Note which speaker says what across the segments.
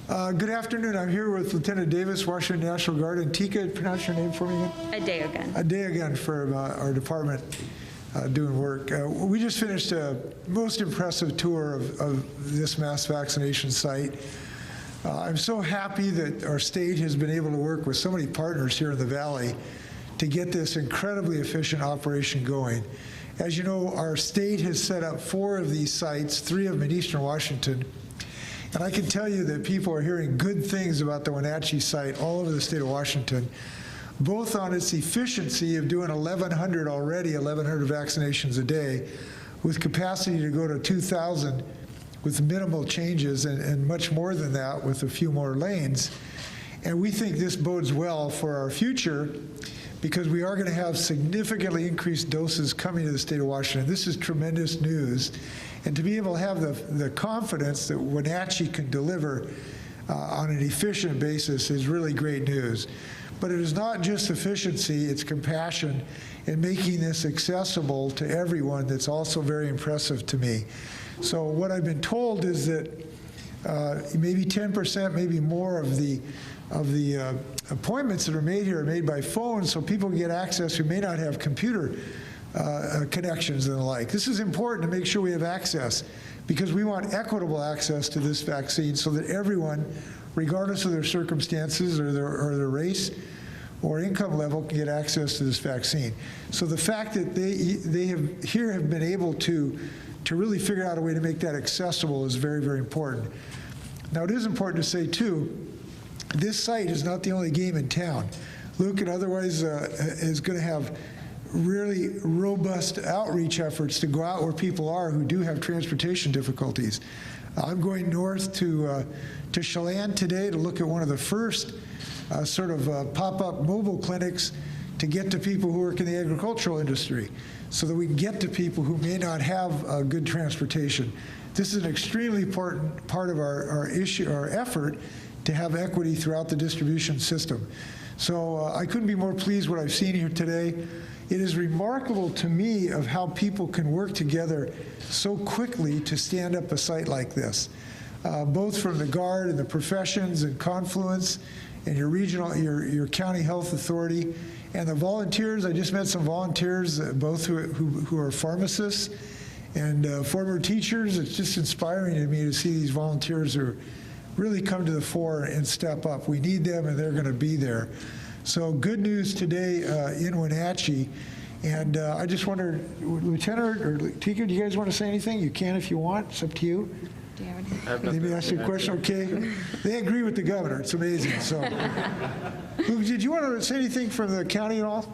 Speaker 1: Good afternoon. I'm here with Lieutenant Davis, Washington National Guard, and Tika, pronounce your name for me again? A day again for our department doing work. We just finished a most impressive tour of this mass vaccination site. I'm so happy that our state has been able to work with so many partners here in the Valley to get this incredibly efficient operation going. As you know, our state has set up 4 of these sites, 3 of them in Eastern Washington. And I can tell you that people are hearing good things about the Wenatchee site all over the state of Washington, both on its efficiency of doing 1,100 already, 1,100 vaccinations a day, with capacity to go to 2,000 with minimal changes, and much more than that with a few more lanes. And we think this bodes well for our future, because we are going to have significantly increased doses coming to the state of Washington. This is tremendous news. And to be able to have the confidence that Wenatchee can deliver on an efficient basis is really great news. But it is not just efficiency, it's compassion in making this accessible to everyone that's also very impressive to me. So what I've been told is that maybe 10%, maybe more of the appointments that are made here are made by phone, so people can get access who may not have computer connections and the like. This is important to make sure we have access, because we want equitable access to this vaccine so that everyone, regardless of their circumstances or their race or income level, can get access to this vaccine. So the fact that they have been able to really figure out a way to make that accessible is very, very important. Now, it is important to say, too, this site is not the only game in town. Luke and otherwise is going to have really robust outreach efforts to go out where people are who do have transportation difficulties. I'm going north to Chelan today to look at one of the first pop-up mobile clinics to get to people who work in the agricultural industry, so that we can get to people who may not have good transportation. This is an extremely important part of our effort to have equity throughout the distribution system. So I couldn't be more pleased what I've seen here today. It is remarkable to me of how people can work together so quickly to stand up a site like this, both from the Guard and the professions and Confluence and your regional, your county health authority, and the volunteers. I just met some volunteers, both who are pharmacists and former teachers. It's just inspiring to me to see these volunteers who really come to the fore and step up. We need them, and they're going to be there. So good news today in Wenatchee. And I just wondered, Lieutenant or Tika, do you guys want to say anything? You can if you want. It's up to you. Let me ask you a question, okay? They agree with the governor. It's amazing. So, Luke, did you want to say anything from the county at all?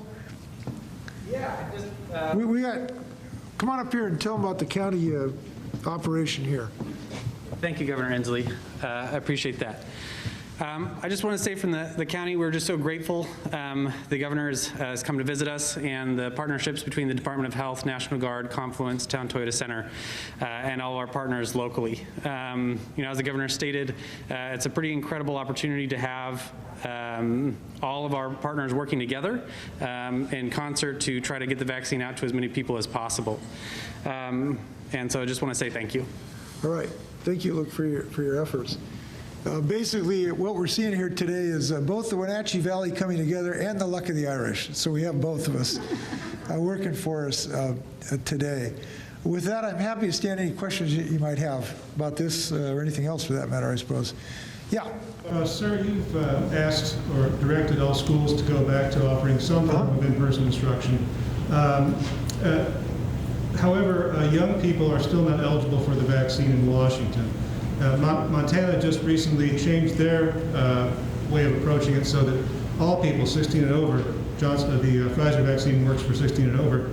Speaker 2: Yeah, just...
Speaker 1: We got, come on up here and tell them about the county operation here.
Speaker 2: Thank you, Governor Inslee. I appreciate that. I just want to say from the county, we're just so grateful. The governor has come to visit us, and the partnerships between the Department of Health, National Guard, Confluence, Town Toyota Center, and all our partners locally. As the governor stated, it's a pretty incredible opportunity to have all of our partners working together in concert to try to get the vaccine out to as many people as possible. And so I just want to say thank you.
Speaker 1: All right. Thank you, Luke, for your efforts. Basically, what we're seeing here today is both the Wenatchee Valley coming together and the luck of the Irish. So we have both of us working for us today. With that, I'm happy to stand any questions you might have about this or anything else for that matter, I suppose. Yeah.
Speaker 3: Sir, you've asked or directed all schools to go back to offering some form of in-person instruction. However, young people are still not eligible for the vaccine in Washington. Montana just recently changed their way of approaching it so that all people 16 and over, the Pfizer vaccine works for 16 and over,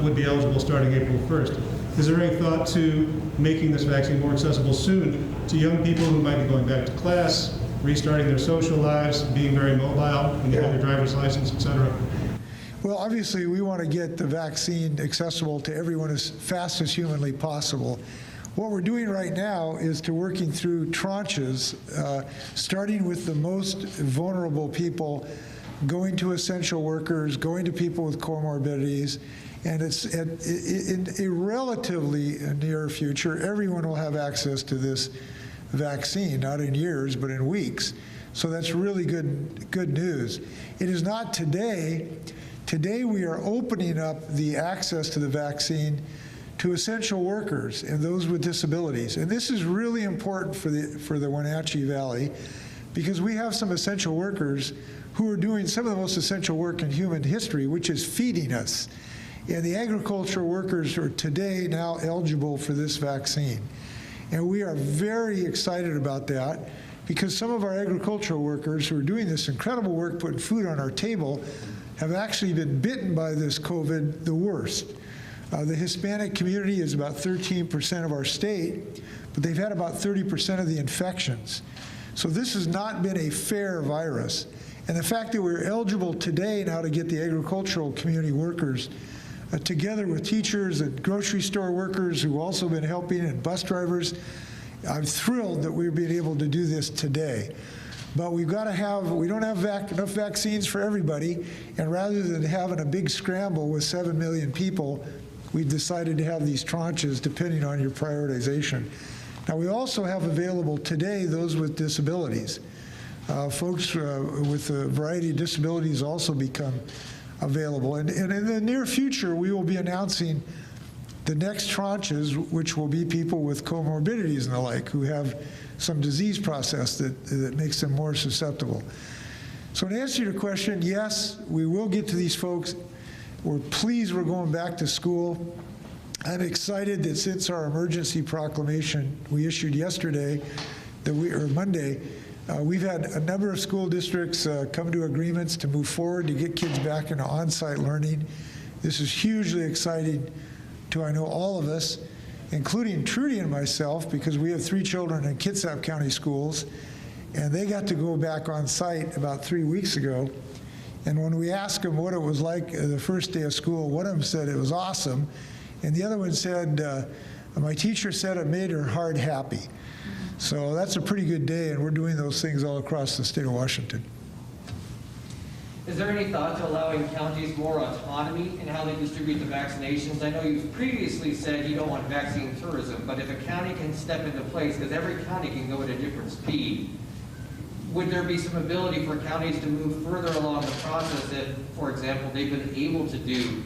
Speaker 3: would be eligible starting April 1st. Is there any thought to making this vaccine more accessible soon to young people who might be going back to class, restarting their social lives, being very mobile, when you have your driver's license, et cetera?
Speaker 1: Well, obviously, we want to get the vaccine accessible to everyone as fast as humanly possible. What we're doing right now is to working through tranches, starting with the most vulnerable people, going to essential workers, going to people with comorbidities, and it's in a relatively near future, everyone will have access to this vaccine, not in years, but in weeks. So that's really good news. It is not today. Today we are opening up the access to the vaccine to essential workers and those with disabilities. And this is really important for the Wenatchee Valley, because we have some essential workers who are doing some of the most essential work in human history, which is feeding us. And the agricultural workers are today now eligible for this vaccine. And we are very excited about that, because some of our agricultural workers who are doing this incredible work putting food on our table have actually been bitten by this COVID the worst. The Hispanic community is about 13% of our state, but they've had about 30% of the infections. So this has not been a fair virus. And the fact that we're eligible today now to get the agricultural community workers together with teachers and grocery store workers who've also been helping, and bus drivers, I'm thrilled that we're being able to do this today. But we've got to have, we don't have enough vaccines for everybody, and rather than having a big scramble with 7 million people, we've decided to have these tranches depending on your prioritization. Now, we also have available today those with disabilities. Folks with a variety of disabilities also become available. And in the near future, we will be announcing the next tranches, which will be people with comorbidities and the like, who have some disease process that makes them more susceptible. So to answer your question, yes, we will get to these folks. We're pleased we're going back to school. I'm excited that since our emergency proclamation we issued yesterday, or Monday, we've had a number of school districts come to agreements to move forward to get kids back into on-site learning. This is hugely exciting to, I know, all of us, including Trudi and myself, because we have 3 children in Kitsap County schools, and they got to go back on site about 3 weeks ago. And when we asked them what it was like the first day of school, one of them said it was awesome, and the other one said, my teacher said it made her heart happy. So that's a pretty good day, and we're doing those things all across the state of Washington.
Speaker 4: Is there any thought to allowing counties more autonomy in how they distribute the vaccinations? I know you've previously said you don't want vaccine tourism, but if a county can step into place, because every county can go at a different speed, would there be some ability for counties to move further along the process if, for example, they've been able to do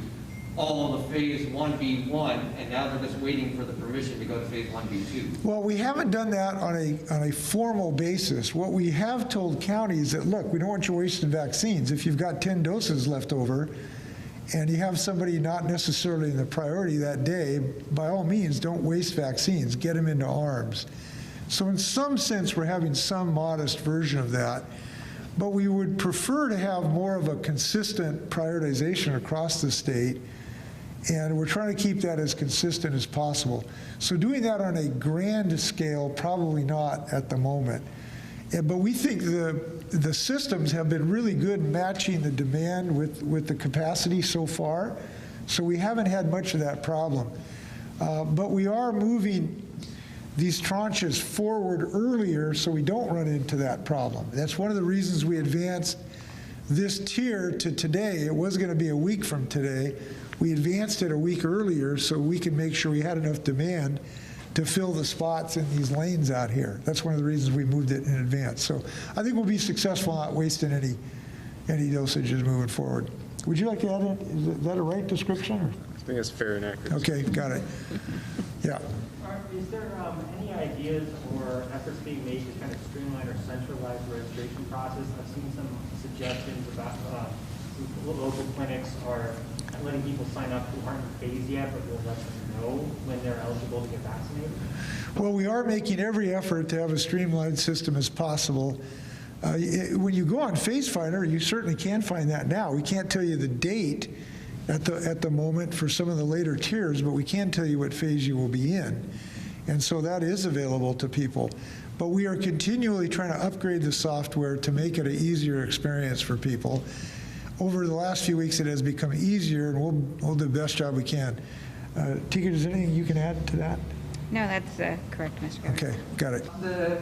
Speaker 4: all of the phase 1B1, and now they're just waiting for the permission to go to phase 1B2?
Speaker 1: Well, we haven't done that on a formal basis. What we have told counties that, look, we don't want you wasting vaccines. If you've got 10 doses left over and you have somebody not necessarily in the priority that day, by all means, don't waste vaccines. Get them into arms. So in some sense, we're having some modest version of that. But we would prefer to have more of a consistent prioritization across the state, and we're trying to keep that as consistent as possible. So doing that on a grand scale, probably not at the moment. But we think the systems have been really good matching the demand with the capacity so far, so we haven't had much of that problem. But we are moving these tranches forward earlier so we don't run into that problem. That's one of the reasons we advanced this tier to today. It was going to be a week from today. We advanced it a week earlier so we can make sure we had enough demand to fill the spots in these lanes out here. That's one of the reasons we moved it in advance. So I think we'll be successful not wasting any dosages moving forward. Would you like to add it? Is that a right description? Or?
Speaker 5: I think it's fair and accurate.
Speaker 1: Okay, got it. Yeah.
Speaker 6: Is there any ideas or efforts being made to kind of streamline or centralize the registration process? I've seen some suggestions about local clinics are letting people sign up who aren't phased yet, but will let them know when they're eligible to get vaccinated.
Speaker 1: Well, we are making every effort to have a streamlined system as possible. When you go on Phase Finder, you certainly can find that now. We can't tell you the date at the moment for some of the later tiers, but we can tell you what phase you will be in. And so that is available to people. But we are continually trying to upgrade the software to make it an easier experience for people. Over the last few weeks, it has become easier, and we'll do the best job we can. Tika, is there anything you can add to that?
Speaker 7: No, that's correct, Mr. Governor.
Speaker 1: Okay, got it.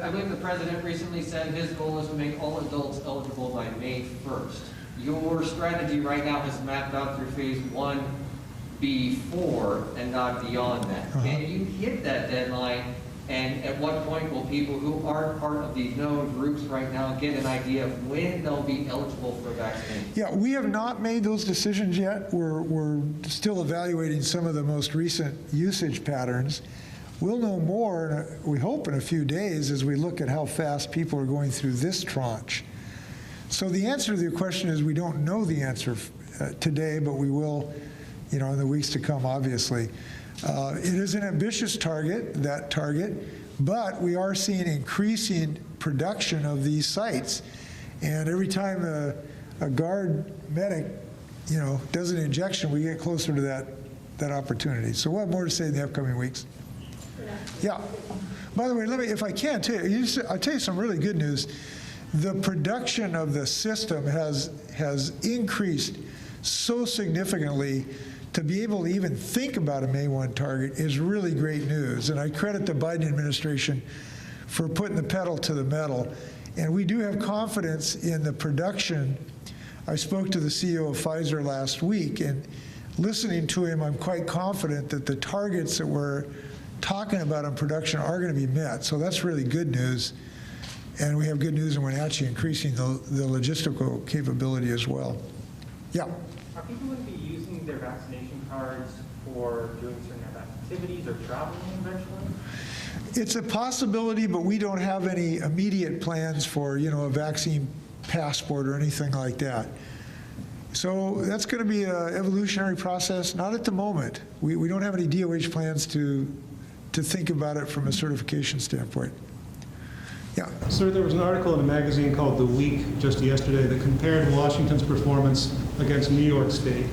Speaker 4: I believe the president recently said his goal is to make all adults eligible by May 1st. Your strategy right now has mapped out through phase 1B4 and not beyond that. Can you hit that deadline And at what point will people who aren't part of these known groups right now get an idea of when they'll be eligible for vaccination?
Speaker 1: Yeah, we have not made those decisions yet. We're still evaluating some of the most recent usage patterns. We'll know more, we hope, in a few days as we look at how fast people are going through this tranche. So the answer to your question is we don't know the answer today, but we will, in the weeks to come, obviously. It is an ambitious target, but we are seeing increasing production of these sites. And every time a guard medic, does an injection, we get closer to that opportunity. So we'll have more to say in the upcoming weeks. Yeah. By the way, if I can, I'll tell you some really good news. The production of the system has increased so significantly. To be able to even think about a May 1 target is really great news. And I credit the Biden administration for putting the pedal to the metal. And we do have confidence in the production. I spoke to the CEO of Pfizer last week, and listening to him, I'm quite confident that the targets that we're talking about on production are going to be met. So that's really good news. And we have good news in Wenatchee increasing the logistical capability as well. Yeah.
Speaker 6: Are people going to be using their vaccination cards for doing certain activities or traveling eventually?
Speaker 1: It's a possibility, but we don't have any immediate plans for, a vaccine passport or anything like that. So that's going to be an evolutionary process. Not at the moment. We don't have any DOH plans to think about it from a certification standpoint. Yeah.
Speaker 3: Sir, there was an article in a magazine called The Week just yesterday that compared Washington's performance against New York State.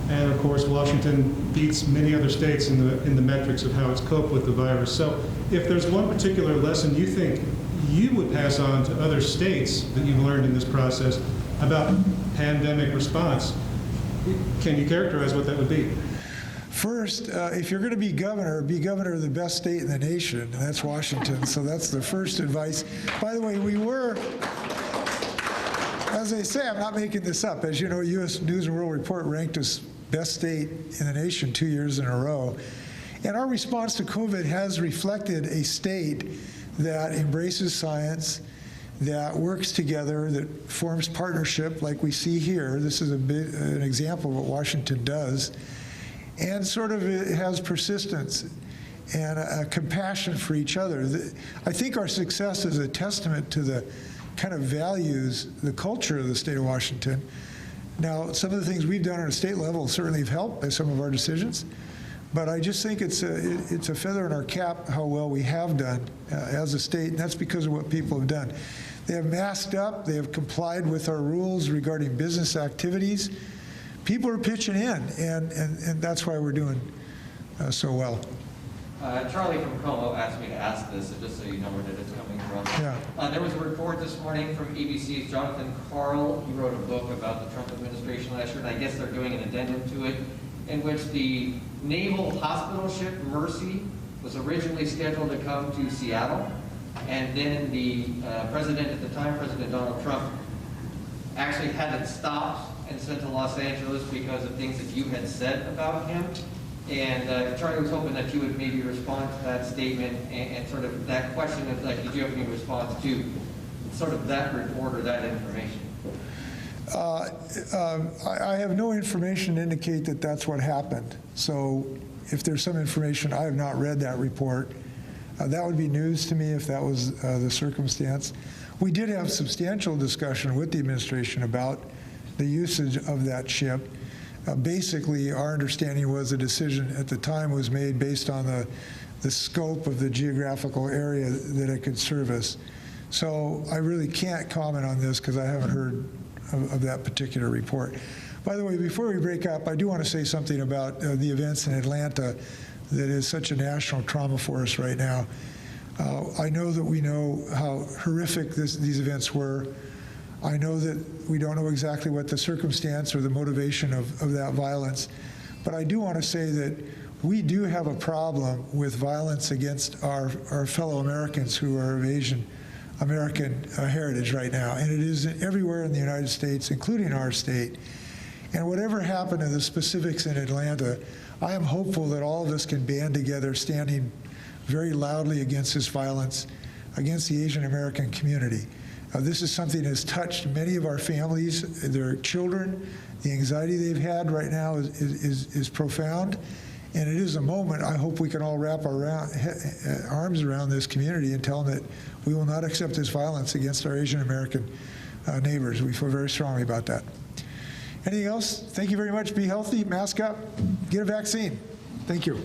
Speaker 3: And of course, Washington beats many other states in the metrics of how it's coped with the virus. So if there's one particular lesson you think you would pass on to other states that you've learned in this process about pandemic response, can you characterize what that would be?
Speaker 1: First, if you're going to be governor of the best state in the nation, and that's Washington. So that's the first advice. By the way, we were, as I say, I'm not making this up. As you know, U.S. News and World Report ranked us best state in the nation 2 years in a row. And our response to COVID has reflected a state that embraces science, that works together, that forms partnership like we see here. This is an example of what Washington does. And sort of it has persistence and a compassion for each other. I think our success is a testament to the kind of values, the culture of the state of Washington. Now, some of the things we've done on a state level certainly have helped by some of our decisions, but I just think it's a feather in our cap how well we have done as a state, and that's because of what people have done. They have masked up, they have complied with our rules regarding business activities. People are pitching in, and that's why we're doing so well.
Speaker 4: Charlie from Como asked me to ask this, so just so you know where it's coming from.
Speaker 1: Yeah.
Speaker 4: There was a report this morning from ABC's Jonathan Karl. He wrote a book about the Trump administration last year, and I guess they're doing an addendum to it, in which the naval hospital ship Mercy was originally scheduled to come to Seattle, and then the president at the time, President Donald Trump, actually had it stopped and sent to Los Angeles because of things that you had said about him. And Charlie was hoping that you would maybe respond to that statement and sort of that question of like, did you have any response to sort of that report or that information?
Speaker 1: I have no information to indicate that that's what happened. So if there's some information, I have not read that report. That would be news to me if that was the circumstance. We did have substantial discussion with the administration about the usage of that ship. Basically, our understanding was the decision at the time was made based on the scope of the geographical area that it could service. So I really can't comment on this because I haven't heard of that particular report. By the way, before we break up, I do want to say something about the events in Atlanta that is such a national trauma for us right now. I know that we know how horrific these events were. I know that we don't know exactly what the circumstance or the motivation of that violence, but I do want to say that we do have a problem with violence against our fellow Americans who are of Asian American heritage right now, and it is everywhere in the United States, including our state. And whatever happened to the specifics in Atlanta, I am hopeful that all of us can band together, standing very loudly against this violence against the Asian American community. This is something that has touched many of our families, their children. The anxiety they've had right now is profound. And it is a moment I hope we can all wrap our arms around this community and tell them that we will not accept this violence against our Asian American neighbors. We feel very strongly about that. Anything else? Thank you very much. Be healthy, mask up, get a vaccine. Thank you.